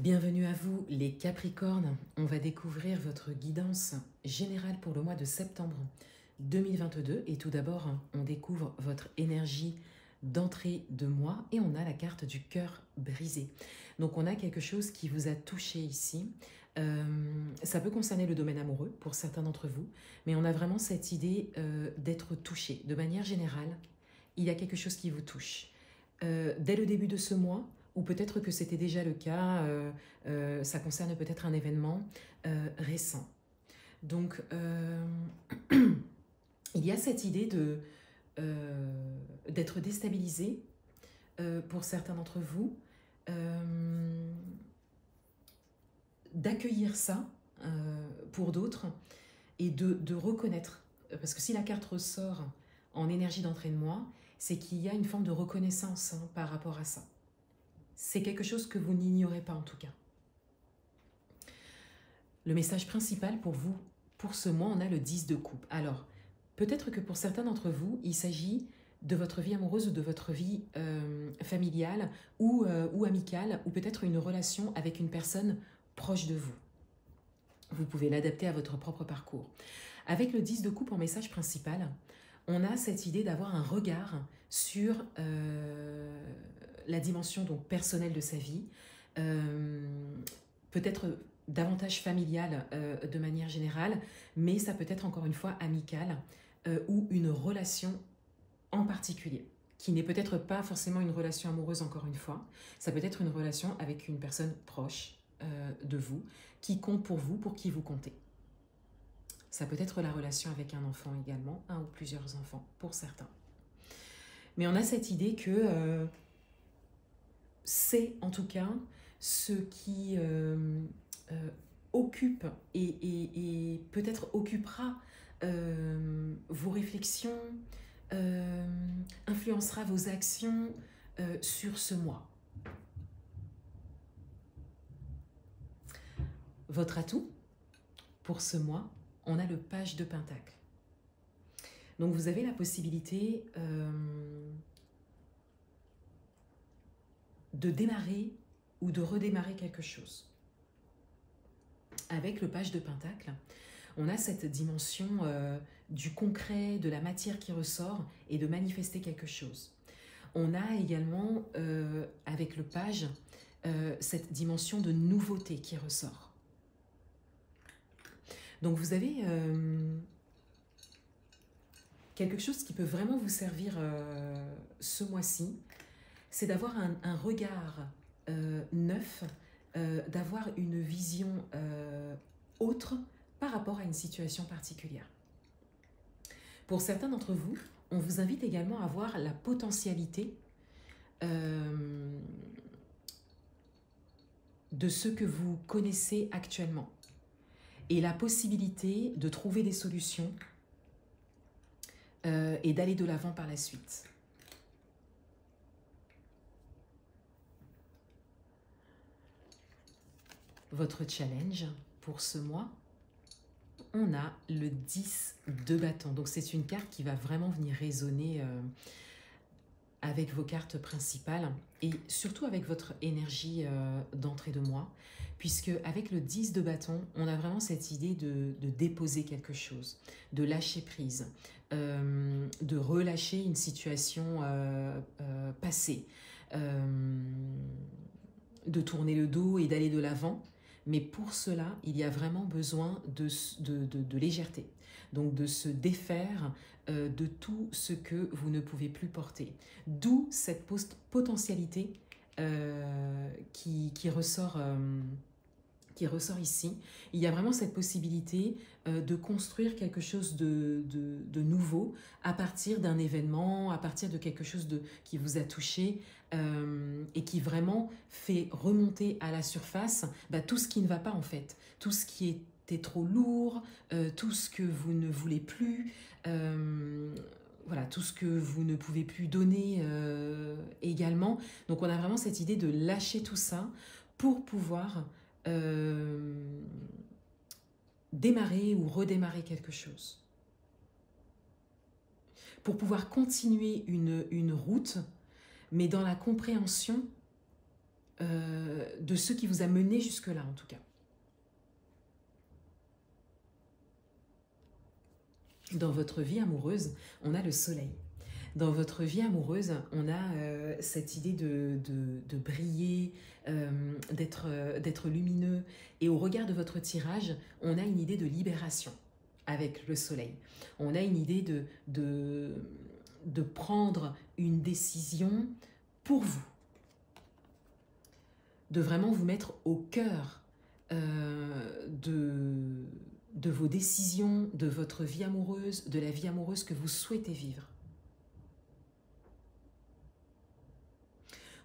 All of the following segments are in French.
Bienvenue à vous les Capricornes, on va découvrir votre guidance générale pour le mois de septembre 2022 et tout d'abord on découvre votre énergie d'entrée de mois et on a la carte du cœur brisé. Donc on a quelque chose qui vous a touché ici. Ça peut concerner le domaine amoureux pour certains d'entre vous, mais on a vraiment cette idée d'être touché. De manière générale, il y a quelque chose qui vous touche. Dès le début de ce mois, ou peut-être que c'était déjà le cas, ça concerne peut-être un événement récent. Donc, il y a cette idée d'être déstabilisé pour certains d'entre vous, d'accueillir ça pour d'autres et de reconnaître. Parce que si la carte ressort en énergie d'entrée de moi, c'est qu'il y a une forme de reconnaissance par rapport à ça. C'est quelque chose que vous n'ignorez pas en tout cas. Le message principal pour vous, pour ce mois, on a le 10 de coupe. Alors, peut-être que pour certains d'entre vous, il s'agit de votre vie amoureuse ou de votre vie familiale ou amicale, ou peut-être une relation avec une personne proche de vous. Vous pouvez l'adapter à votre propre parcours. Avec le 10 de coupe en message principal, on a cette idée d'avoir un regard sur la dimension donc personnelle de sa vie, peut-être davantage familiale de manière générale, mais ça peut être encore une fois amicale ou une relation en particulier, qui n'est peut-être pas forcément une relation amoureuse encore une fois, ça peut être une relation avec une personne proche de vous, qui compte pour vous, pour qui vous comptez. Ça peut être la relation avec un enfant également, un ou plusieurs enfants pour certains. Mais on a cette idée que c'est en tout cas ce qui occupe et peut-être occupera vos réflexions, influencera vos actions sur ce mois. Votre atout pour ce mois, on a le page de Pentacle. Donc vous avez la possibilité de démarrer ou de redémarrer quelque chose. Avec le page de Pentacle, on a cette dimension du concret, de la matière qui ressort et de manifester quelque chose. On a également, avec le page, cette dimension de nouveauté qui ressort. Donc vous avez quelque chose qui peut vraiment vous servir ce mois-ci, c'est d'avoir un regard neuf, d'avoir une vision autre par rapport à une situation particulière. Pour certains d'entre vous, on vous invite également à voir la potentialité de ce que vous connaissez actuellement et la possibilité de trouver des solutions et d'aller de l'avant par la suite. Votre challenge pour ce mois, on a le 10 de bâton. Donc c'est une carte qui va vraiment venir résonner avec vos cartes principales et surtout avec votre énergie d'entrée de mois, puisque avec le 10 de bâton, on a vraiment cette idée de déposer quelque chose, de lâcher prise, de relâcher une situation passée, de tourner le dos et d'aller de l'avant. Mais pour cela, il y a vraiment besoin de légèreté, donc de se défaire de tout ce que vous ne pouvez plus porter. D'où cette potentialité qui ressort ici. Il y a vraiment cette possibilité de construire quelque chose de nouveau à partir d'un événement, à partir de quelque chose qui vous a touché et qui vraiment fait remonter à la surface tout ce qui ne va pas en fait, tout ce qui était trop lourd, tout ce que vous ne voulez plus, voilà, tout ce que vous ne pouvez plus donner également. Donc on a vraiment cette idée de lâcher tout ça pour pouvoir démarrer ou redémarrer quelque chose. Pour pouvoir continuer une route, mais dans la compréhension de ce qui vous a mené jusque-là en tout cas. Dans votre vie amoureuse, on a le soleil. Dans votre vie amoureuse, on a cette idée de briller, d'être lumineux. Et au regard de votre tirage, on a une idée de libération avec le soleil. On a une idée de prendre une décision pour vous. De vraiment vous mettre au cœur de vos décisions, de votre vie amoureuse, de la vie amoureuse que vous souhaitez vivre.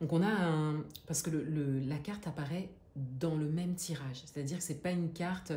Donc on a parce que la carte apparaît dans le même tirage, c'est-à-dire que c'est pas une carte,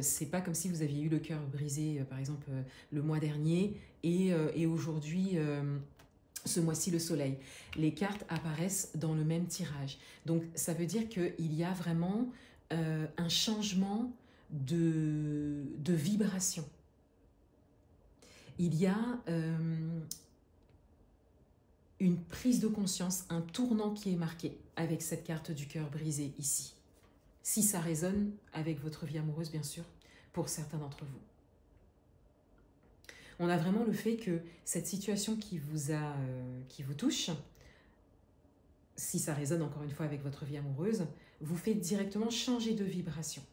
c'est pas comme si vous aviez eu le cœur brisé, par exemple le mois dernier, et aujourd'hui, ce mois-ci, le soleil. Les cartes apparaissent dans le même tirage. Donc ça veut dire qu'il y a vraiment un changement de vibration. Il y a une prise de conscience, un tournant qui est marqué avec cette carte du cœur brisé ici. Si ça résonne avec votre vie amoureuse, bien sûr, pour certains d'entre vous. On a vraiment le fait que cette situation qui vous touche, si ça résonne encore une fois avec votre vie amoureuse, vous fait directement changer de vibration.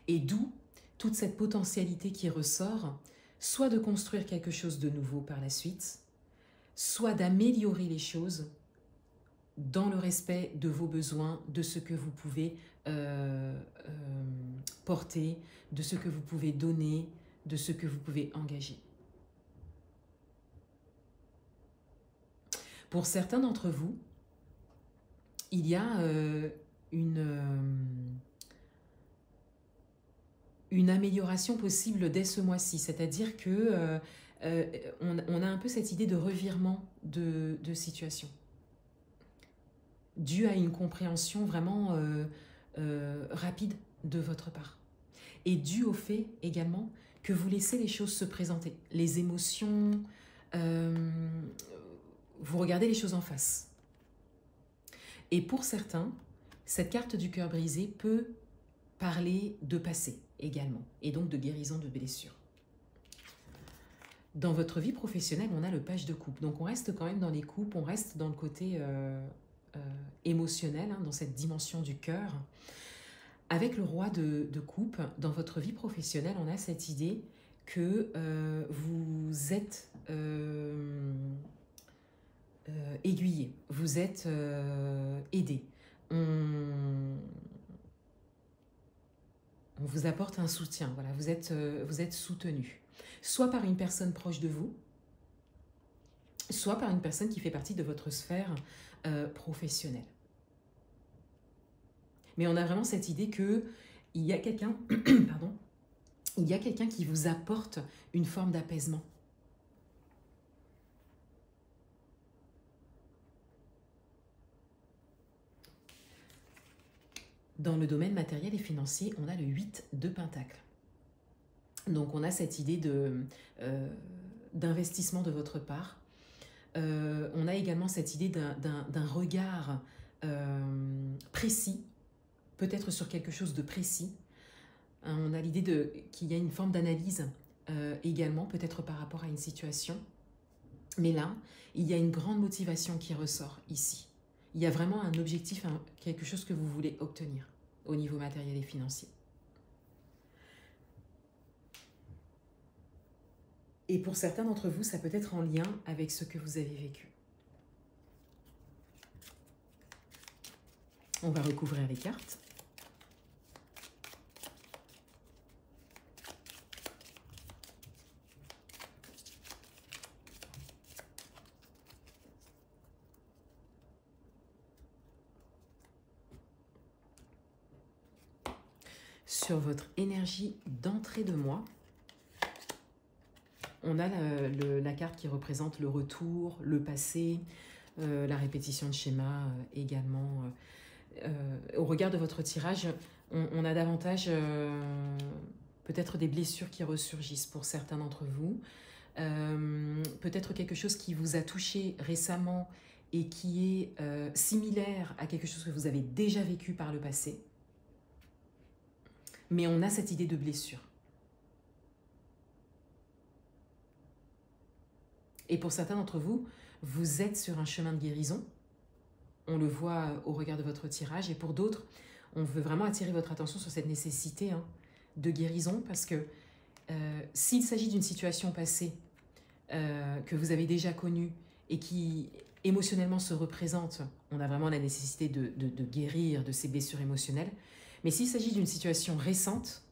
Et d'où toute cette potentialité qui ressort, soit de construire quelque chose de nouveau par la suite, soit d'améliorer les choses dans le respect de vos besoins, de ce que vous pouvez porter, de ce que vous pouvez donner, de ce que vous pouvez engager. Pour certains d'entre vous, il y a une amélioration possible dès ce mois-ci, c'est-à-dire que on a un peu cette idée de revirement de situation, dû à une compréhension vraiment rapide de votre part, et dû au fait également que vous laissez les choses se présenter, les émotions, vous regardez les choses en face. Et pour certains, cette carte du cœur brisé peut parler de passé également, et donc de guérison de blessures. Dans votre vie professionnelle, on a le page de coupe, donc on reste quand même dans les coupes, on reste dans le côté émotionnel, hein, dans cette dimension du cœur. Avec le roi de coupe, dans votre vie professionnelle, on a cette idée que vous êtes aiguillé, vous êtes aidé. On vous apporte un soutien, voilà, vous êtes soutenu, soit par une personne proche de vous, soit par une personne qui fait partie de votre sphère professionnelle. Mais on a vraiment cette idée qu'il y a quelqu'un pardon, il y a quelqu'un qui vous apporte une forme d'apaisement. Dans le domaine matériel et financier, on a le 8 de Pentacles. Donc on a cette idée d'investissement de votre part. On a également cette idée d'un regard précis, peut-être sur quelque chose de précis. On a l'idée qu'il y a une forme d'analyse également, peut-être par rapport à une situation. Mais là, il y a une grande motivation qui ressort ici. Il y a vraiment un objectif, quelque chose que vous voulez obtenir au niveau matériel et financier. Et pour certains d'entre vous, ça peut être en lien avec ce que vous avez vécu. On va recouvrir les cartes. Sur votre énergie d'entrée de mois, on a la carte qui représente le retour, le passé, la répétition de schémas également. Au regard de votre tirage, on a davantage peut-être des blessures qui ressurgissent pour certains d'entre vous. peut-être quelque chose qui vous a touché récemment et qui est similaire à quelque chose que vous avez déjà vécu par le passé. Mais on a cette idée de blessure. Et pour certains d'entre vous, vous êtes sur un chemin de guérison. On le voit au regard de votre tirage. Et pour d'autres, on veut vraiment attirer votre attention sur cette nécessité de guérison, parce que s'il s'agit d'une situation passée que vous avez déjà connue et qui émotionnellement se représente, on a vraiment la nécessité de guérir de ces blessures émotionnelles. Mais s'il s'agit d'une situation récente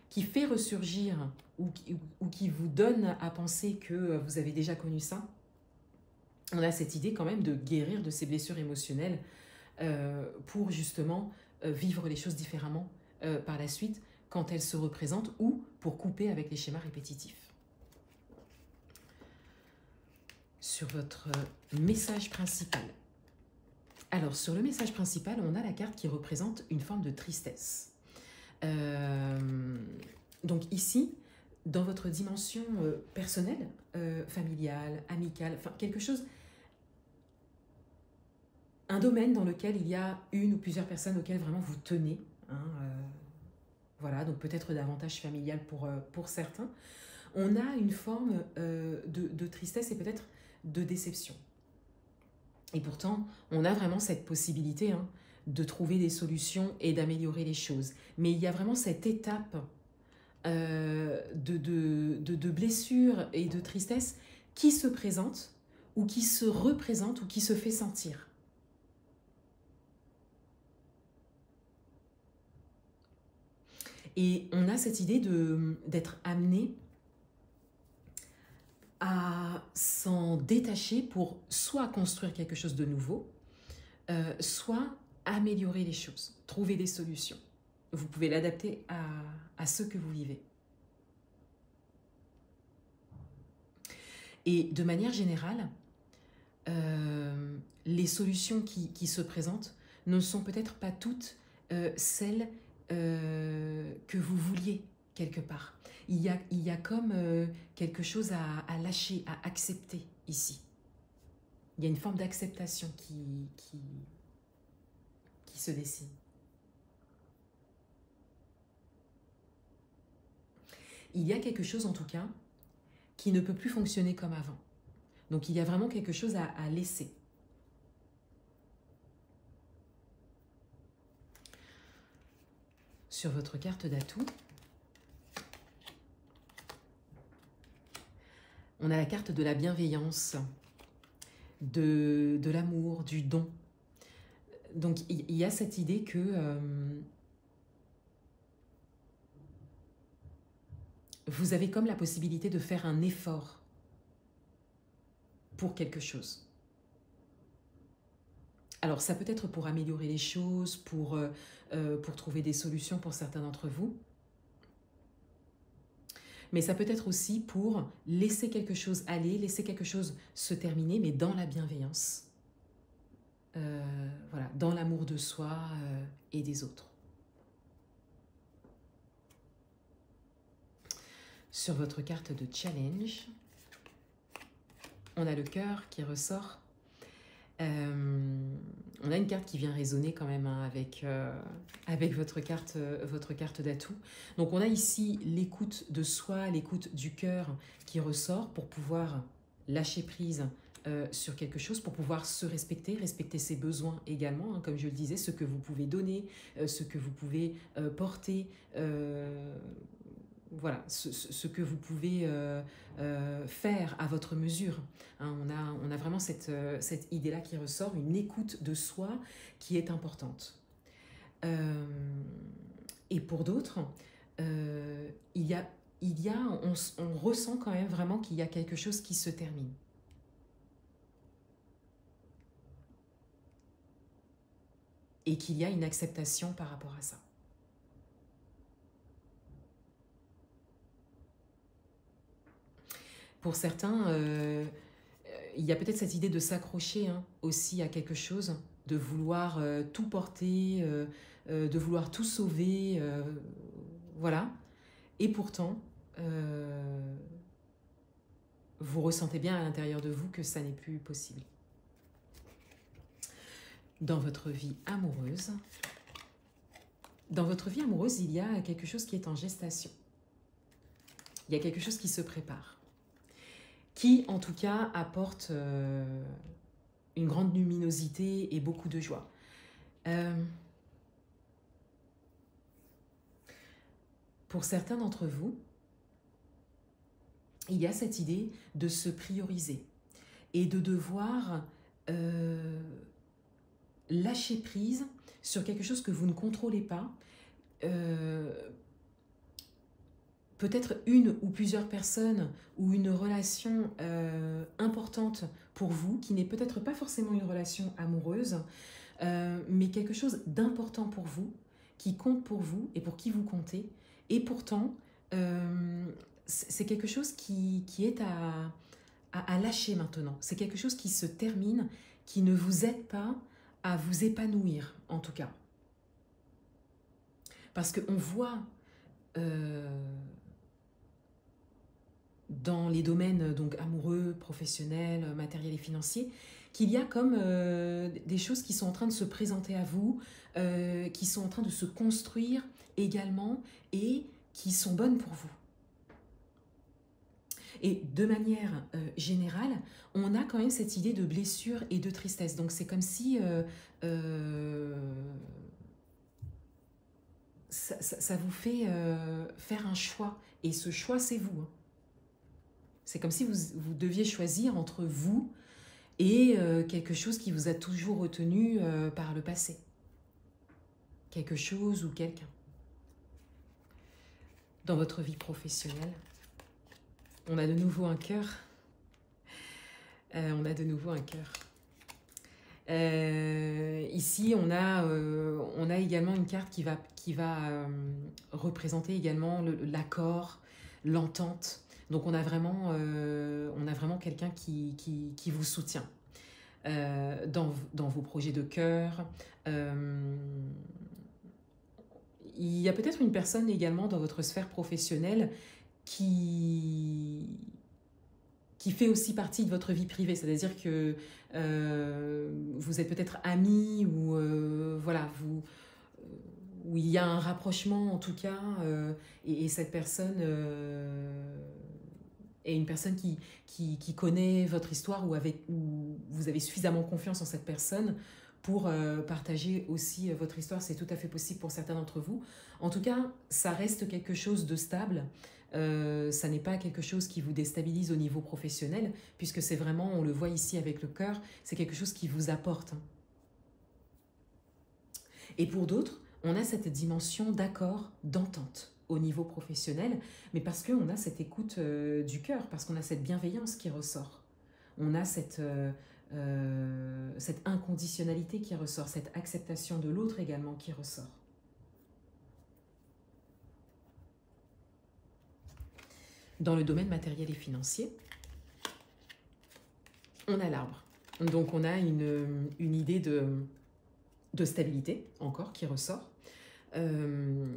qui fait ressurgir ou qui vous donne à penser que vous avez déjà connu ça, on a cette idée quand même de guérir de ces blessures émotionnelles pour justement vivre les choses différemment par la suite quand elles se représentent, ou pour couper avec les schémas répétitifs. Sur votre message principal. Alors, sur le message principal, on a la carte qui représente une forme de tristesse. Donc ici, dans votre dimension personnelle, familiale, amicale, enfin quelque chose, un domaine dans lequel il y a une ou plusieurs personnes auxquelles vraiment vous tenez, voilà, donc peut-être davantage familial pour certains, on a une forme de tristesse et peut-être de déception. Et pourtant, on a vraiment cette possibilité de trouver des solutions et d'améliorer les choses. Mais il y a vraiment cette étape de blessure et de tristesse qui se présente, ou qui se représente, ou qui se fait sentir. Et on a cette idée d'être amené à s'en détacher pour soit construire quelque chose de nouveau, soit améliorer les choses, trouver des solutions. Vous pouvez l'adapter à ce que vous vivez. Et de manière générale, les solutions qui se présentent ne sont peut-être pas toutes celles que vous vouliez quelque part. Il y a comme quelque chose à lâcher, à accepter ici. Il y a une forme d'acceptation qui se dessine. Il y a quelque chose en tout cas qui ne peut plus fonctionner comme avant. Donc il y a vraiment quelque chose à laisser. Sur votre carte d'atout, on a la carte de la bienveillance, de l'amour, du don. Donc il y a cette idée que vous avez comme la possibilité de faire un effort pour quelque chose. Alors ça peut être pour améliorer les choses, pour trouver des solutions pour certains d'entre vous. Mais ça peut être aussi pour laisser quelque chose aller, laisser quelque chose se terminer, mais dans la bienveillance. Voilà, dans l'amour de soi et des autres. Sur votre carte de challenge, on a le cœur qui ressort. On a une carte qui vient résonner quand même avec votre carte d'atout. Donc on a ici l'écoute de soi, l'écoute du cœur qui ressort pour pouvoir lâcher prise sur quelque chose, pour pouvoir se respecter, respecter ses besoins également, comme je le disais, ce que vous pouvez donner, ce que vous pouvez porter, voilà, ce que vous pouvez faire à votre mesure. On a vraiment cette idée-là qui ressort, une écoute de soi qui est importante. Et pour d'autres, on ressent quand même vraiment qu'il y a quelque chose qui se termine. Et qu'il y a une acceptation par rapport à ça. Pour certains, il y a peut-être cette idée de s'accrocher aussi à quelque chose, de vouloir tout porter, de vouloir tout sauver, voilà. Et pourtant, vous ressentez bien à l'intérieur de vous que ça n'est plus possible. Dans votre vie amoureuse, il y a quelque chose qui est en gestation. Il y a quelque chose qui se prépare, qui en tout cas apporte une grande luminosité et beaucoup de joie. Pour certains d'entre vous, il y a cette idée de se prioriser et de devoir lâcher prise sur quelque chose que vous ne contrôlez pas, peut-être une ou plusieurs personnes ou une relation importante pour vous, qui n'est peut-être pas forcément une relation amoureuse, mais quelque chose d'important pour vous, qui compte pour vous et pour qui vous comptez. Et pourtant, c'est quelque chose qui est à lâcher maintenant. C'est quelque chose qui se termine, qui ne vous aide pas à vous épanouir, en tout cas. Parce qu'on voit dans les domaines donc amoureux, professionnels, matériels et financiers, qu'il y a comme des choses qui sont en train de se présenter à vous, qui sont en train de se construire également et qui sont bonnes pour vous. Et de manière générale, on a quand même cette idée de blessure et de tristesse. Donc c'est comme si ça vous fait faire un choix. Et ce choix, c'est vous. Hein. C'est comme si vous deviez choisir entre vous et quelque chose qui vous a toujours retenu par le passé. Quelque chose ou quelqu'un. Dans votre vie professionnelle, on a de nouveau un cœur. Ici, on a également une carte qui va représenter également l'accord, l'entente. Donc, on a vraiment quelqu'un qui vous soutient dans vos projets de cœur. Il y a peut-être une personne également dans votre sphère professionnelle qui fait aussi partie de votre vie privée, c'est-à-dire que vous êtes peut-être amis ou voilà, où il y a un rapprochement en tout cas, et cette personne est une personne qui connaît votre histoire ou vous avez suffisamment confiance en cette personne pour partager aussi votre histoire. C'est tout à fait possible pour certains d'entre vous. En tout cas, ça reste quelque chose de stable. Ça n'est pas quelque chose qui vous déstabilise au niveau professionnel, puisque c'est vraiment, on le voit ici avec le cœur, c'est quelque chose qui vous apporte. Et pour d'autres, on a cette dimension d'accord, d'entente au niveau professionnel, mais parce qu'on a cette écoute du cœur, parce qu'on a cette bienveillance qui ressort. On a cette inconditionnalité qui ressort, cette acceptation de l'autre également qui ressort. Dans le domaine matériel et financier, on a l'arbre. Donc on a une idée de stabilité, encore, qui ressort. On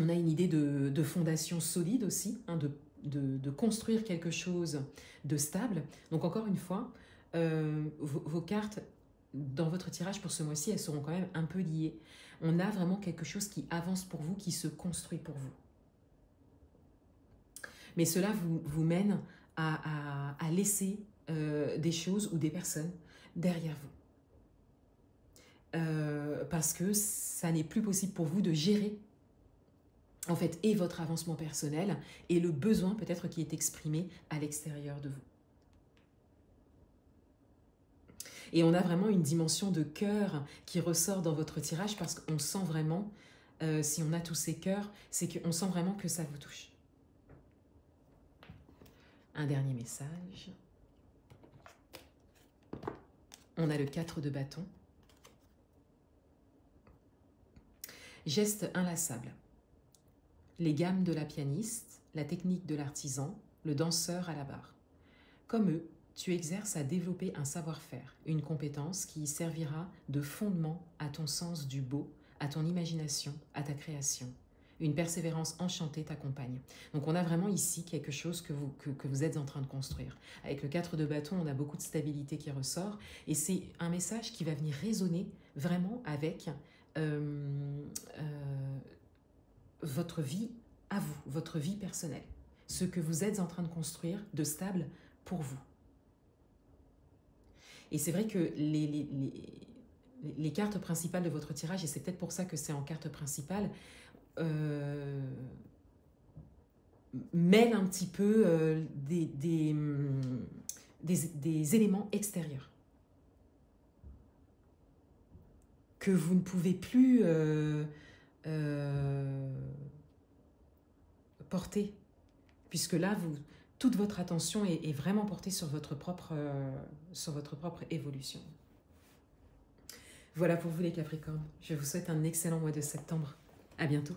a une idée de fondation solide aussi, hein, de construire quelque chose de stable. Donc encore une fois, vos cartes dans votre tirage pour ce mois-ci, elles seront quand même un peu liées. On a vraiment quelque chose qui avance pour vous, qui se construit pour vous. Mais cela vous mène à laisser des choses ou des personnes derrière vous. Parce que ça n'est plus possible pour vous de gérer en fait et votre avancement personnel et le besoin peut-être qui est exprimé à l'extérieur de vous. Et on a vraiment une dimension de cœur qui ressort dans votre tirage parce qu'on sent vraiment, si on a tous ces cœurs, c'est qu'on sent vraiment que ça vous touche. Un dernier message. On a le 4 de bâton. Geste inlassable. Les gammes de la pianiste, la technique de l'artisan, le danseur à la barre. Comme eux, tu exerces à développer un savoir-faire, une compétence qui servira de fondement à ton sens du beau, à ton imagination, à ta création. Une persévérance enchantée t'accompagne. Donc on a vraiment ici quelque chose que vous êtes en train de construire. Avec le 4 de bâton, on a beaucoup de stabilité qui ressort. Et c'est un message qui va venir résonner vraiment avec votre vie à vous, votre vie personnelle. Ce que vous êtes en train de construire de stable pour vous. Et c'est vrai que les cartes principales de votre tirage, et c'est peut-être pour ça que c'est en carte principale, mêlent un petit peu des éléments extérieurs que vous ne pouvez plus porter, puisque là, toute votre attention est vraiment portée sur votre propre évolution. Voilà pour vous les Capricornes. Je vous souhaite un excellent mois de septembre. À bientôt.